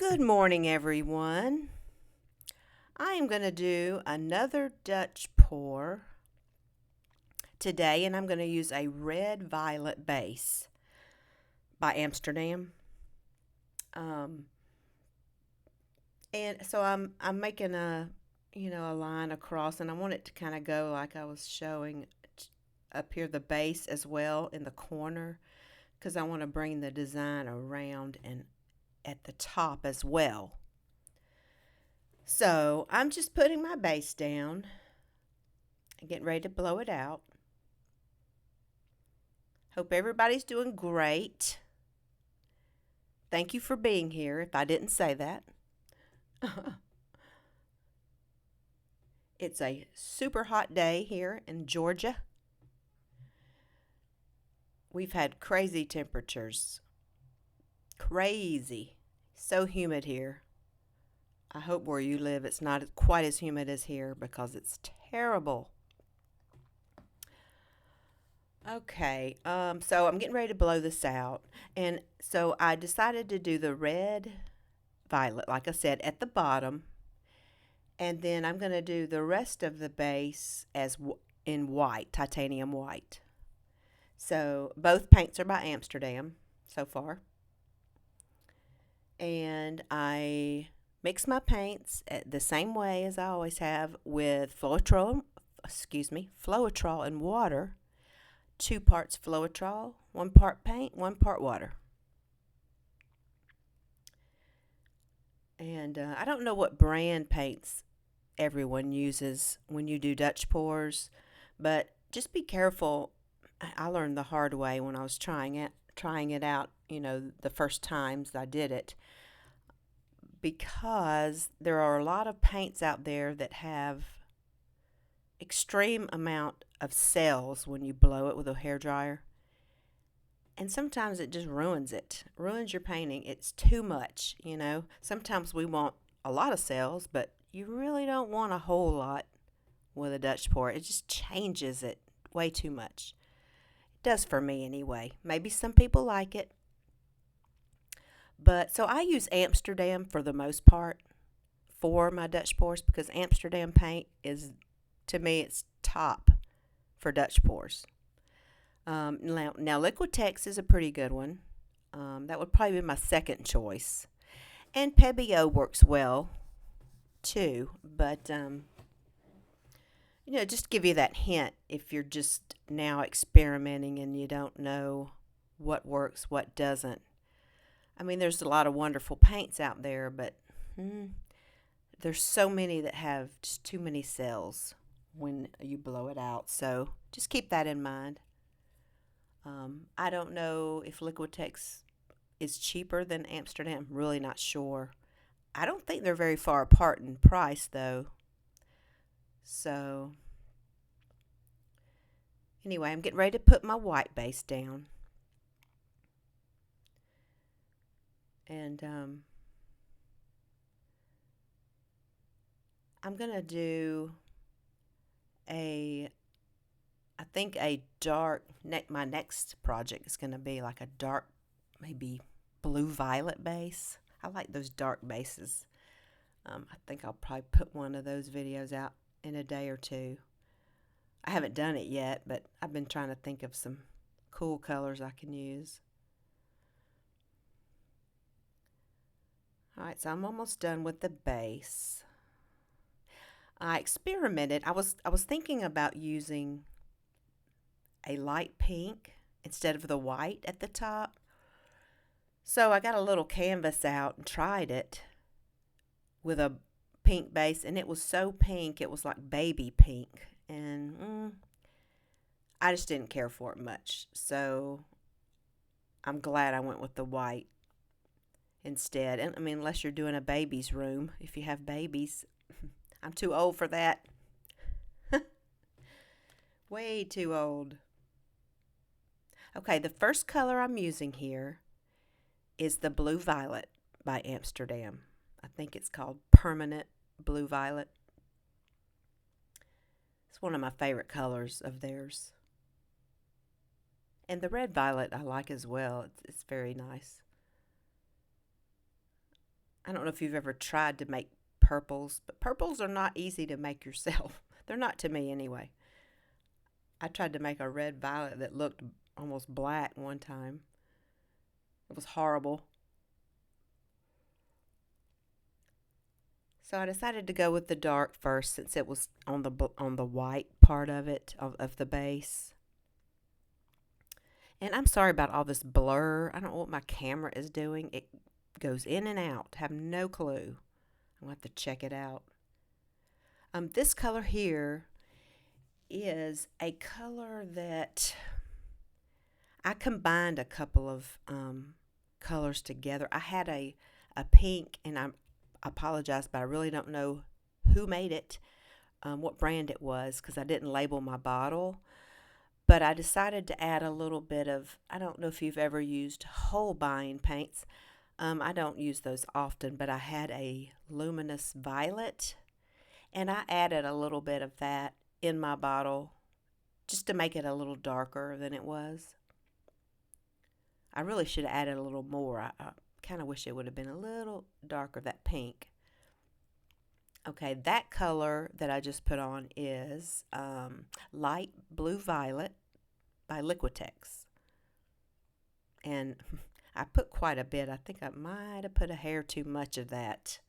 Good morning, everyone. I am going to do another Dutch pour today, and I'm going to use a red violet base by Amsterdam. Um, and so I'm making a line across, and I want it to kind of go like I was showing up here the base as well in the corner, because I want to bring the design around and at the top as well. So I'm just putting my base down and getting ready to blow it out. Hope everybody's doing great. Thank you for being here if I didn't say that. It's a super hot day here in Georgia. We've had crazy temperatures. Crazy. So humid here. I hope where you live it's not quite as humid as here because it's terrible. Okay, so I'm getting ready to blow this out. And so I decided to do the red violet, like I said, at the bottom. And then I'm going to do the rest of the base as in white, titanium white. So both paints are by Amsterdam so far. And I mix my paints the same way as I always have with floetrol and water. 2 parts floetrol, 1 part paint, 1 part water. And I don't know what brand paints everyone uses when you do Dutch pours, but just be careful. I learned the hard way when I was trying it out, the first times I did it, because there are a lot of paints out there that have extreme amount of cells when you blow it with a hairdryer. And sometimes it just ruins your painting. It's too much. Sometimes we want a lot of cells, but you really don't want a whole lot with a Dutch pour. It just changes it way too much. It does for me anyway. Maybe some people like it. But so I use Amsterdam for the most part for my Dutch pours, because Amsterdam paint is, to me, it's top for Dutch pours. Now Liquitex is a pretty good one. That would probably be my second choice. And Pebeo works well too, but just give you that hint if you're just now experimenting and you don't know what works, what doesn't. I mean, there's a lot of wonderful paints out there, but there's so many that have just too many cells when you blow it out. So just keep that in mind. I don't know if Liquitex is cheaper than Amsterdam. I'm really not sure. I don't think they're very far apart in price, though. So, anyway, I'm getting ready to put my white base down. And I'm going to do I think a dark, my next project is going to be like a dark, maybe blue-violet base. I like those dark bases. I think I'll probably put one of those videos out in a day or two. I haven't done it yet, but I've been trying to think of some cool colors I can use. All right, so I'm almost done with the base. I experimented. I was thinking about using a light pink instead of the white at the top. So I got a little canvas out and tried it with a pink base, and it was so pink, it was like baby pink. And I just didn't care for it much. So I'm glad I went with the white instead. And I mean, unless you're doing a baby's room, if you have babies. I'm too old for that. Way too old. Okay, the first color I'm using here is the Blue Violet by Amsterdam. I think it's called Permanent Blue Violet. It's one of my favorite colors of theirs. And the red violet I like as well. It's very nice. I don't know if you've ever tried to make purples, but purples are not easy to make yourself. They're not to me anyway. I tried to make a red violet that looked almost black one time. It was horrible. So I decided to go with the dark first since it was on the white part of it of the base. And I'm sorry about all this blur. I don't know what my camera is doing. It goes in and out. Have no clue. I'm going to have to check it out. This color here is a color that I combined a couple of colors together. I had a pink, and I apologize, but I really don't know who made it, what brand it was, because I didn't label my bottle. But I decided to add a little bit of, I don't know if you've ever used Holbein paints. I don't use those often, but I had a luminous violet, and I added a little bit of that in my bottle just to make it a little darker than it was. I really should have added a little more. I kind of wish it would have been a little darker, that pink. Okay, that color that I just put on is light blue violet by Liquitex. And I put quite a bit. I think I might have put a hair too much of that.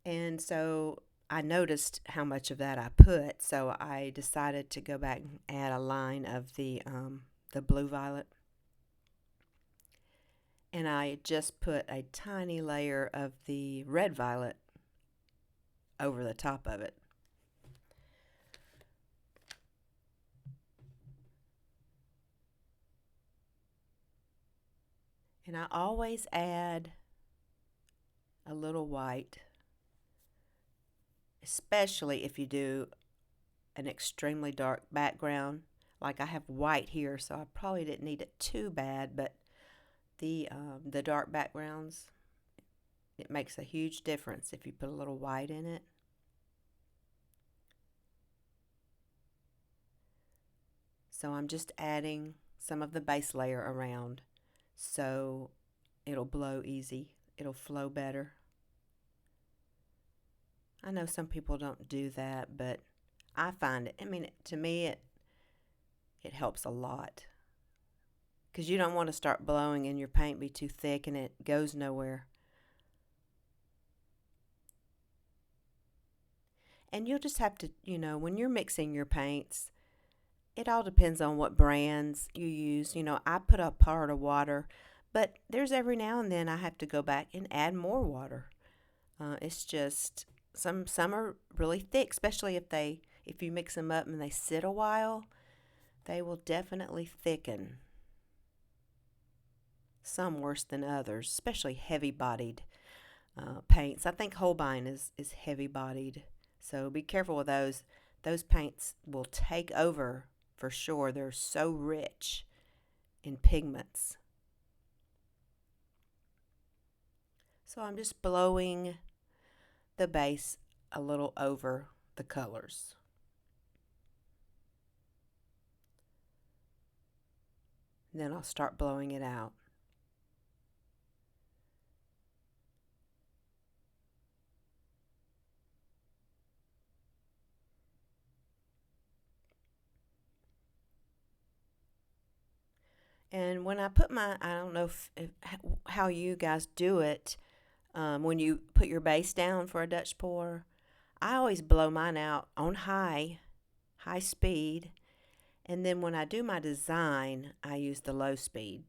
And so I noticed how much of that I put, so I decided to go back and add a line of the blue violet. And I just put a tiny layer of the red violet over the top of it. And I always add a little white, especially if you do an extremely dark background. Like I have white here, so I probably didn't need it too bad, but the dark backgrounds, it makes a huge difference if you put a little white in it. So I'm just adding some of the base layer around so it'll blow easy. It'll flow better. I know some people don't do that, but I find it, I mean, to me, it helps a lot. Because you don't want to start blowing and your paint be too thick and it goes nowhere. And you'll just have to, when you're mixing your paints, it all depends on what brands you use. I put a part of water, but there's every now and then I have to go back and add more water. It's just some are really thick, especially if you mix them up and they sit a while, they will definitely thicken. Some worse than others, especially heavy-bodied paints. I think Holbein is heavy-bodied, so be careful with those. Those paints will take over for sure. They're so rich in pigments. So I'm just blowing the base a little over the colors. Then I'll start blowing it out. And when I put I don't know how you guys do it when you put your base down for a Dutch pour. I always blow mine out on high speed. And then when I do my design, I use the low speed.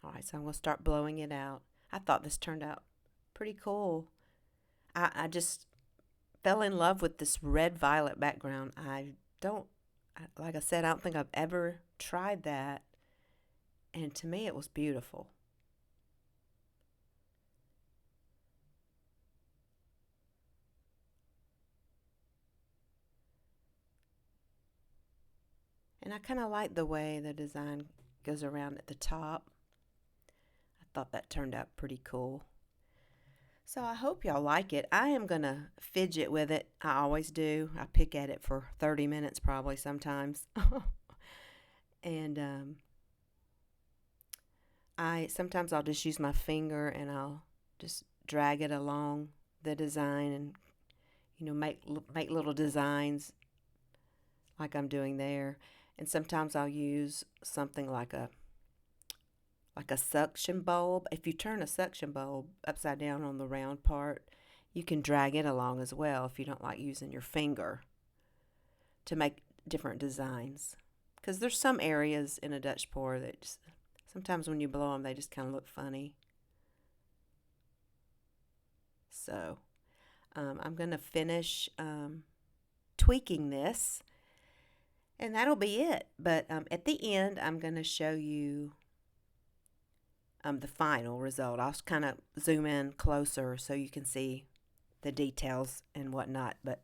All right, so I'm going to start blowing it out. I thought this turned out pretty cool. I just fell in love with this red-violet background. Like I said, I don't think I've ever tried that. And to me, it was beautiful. And I kind of like the way the design goes around at the top. thought that turned out pretty cool. So I hope y'all like it. I am going to fidget with it. I always do. I pick at it for 30 minutes probably sometimes. And sometimes I'll just use my finger and I'll just drag it along the design and make little designs like I'm doing there. And sometimes I'll use something like a suction bulb. If you turn a suction bulb upside down on the round part, you can drag it along as well if you don't like using your finger to make different designs. Because there's some areas in a Dutch pour that just, sometimes when you blow them, they just kind of look funny. So I'm going to finish tweaking this, and that'll be it. But at the end, I'm going to show you the final result. I'll kind of zoom in closer so you can see the details and whatnot. But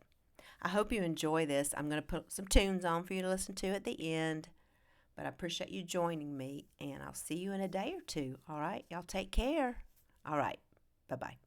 I hope you enjoy this. I'm going to put some tunes on for you to listen to at the end. But I appreciate you joining me, and I'll see you in a day or two. All right? Y'all take care. All right. Bye-bye.